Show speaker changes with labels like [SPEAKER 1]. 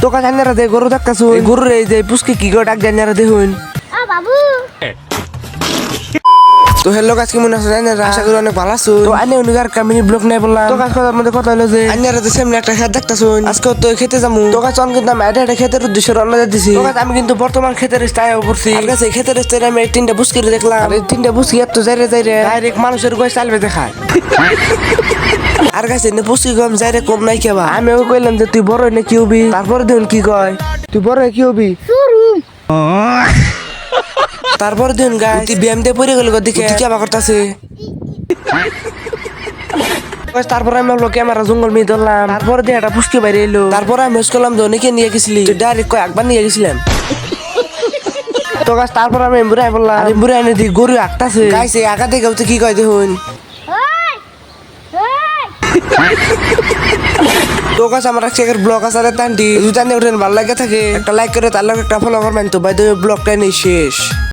[SPEAKER 1] তোকা জানারা দে গরু ডাকতাছু গরুর এই যে পুষ্কি কি করে ডাক জানারা দেখুন
[SPEAKER 2] বাবু
[SPEAKER 1] তো হ্যালো গাছ কেমন আছো জানারা আশা করি অনেক ভালো আছো তো আনে অনুগার কামিনী ব্লক নাই বললাম তো গাছ কথার মধ্যে কথা হলো যে আন্যারা যে সামনে একটা খেত দেখতাছুন আজকে তো খেতে যামু তো গাছ অন কিন্তু আমি এটা খেতের উদ্দেশ্যে রওনা দিতেছি তো গাছ আমি কিন্তু বর্তমান খেতের স্টাইল করছি আর গাছ এই খেতের স্টাইলে আমি 3টা বুসকি দেখলাম আর এই 3টা বুসকি এত যাইরে ডাইরেক্ট মানুষের গোয় চালবে দেখায় আর গাছ এনে পুষ্কি কম যাইরে কম নাই কেবা আমিও কইলাম যে তুই বড় না কি হবি তারপরে দেখুন কি কয় তুই বড় কি হবি তারপরে দেখুন গাছ তুই ব্যায়াম দিয়ে পড়ে গেল দিকে কেবা করতেছে তারপরে আমি হলো ক্যামেরা জঙ্গল মিয়ে ধরলাম তারপরে দিয়ে একটা পুষ্কি বাইরে এলো তারপরে আমি মিস করলাম যে অনেকে নিয়ে গেছিলি ডাইরেক্ট কয় একবার নিয়ে গেছিলাম তো গাছ তারপর আমি বুড়াই বললাম বুড়াই এনে দি গরু আঁকতাছে গাইছে আঁকা দেখে কি কয় দেখুন তো গাছ আমার একটা ব্লগ আছে তান্টি যদি টানে উঠেন ভালো লাগে থাকে একটা লাইক করে তার লগে একটা ফলো করবেন তো ভাই ব্লগটা নেই শেষ।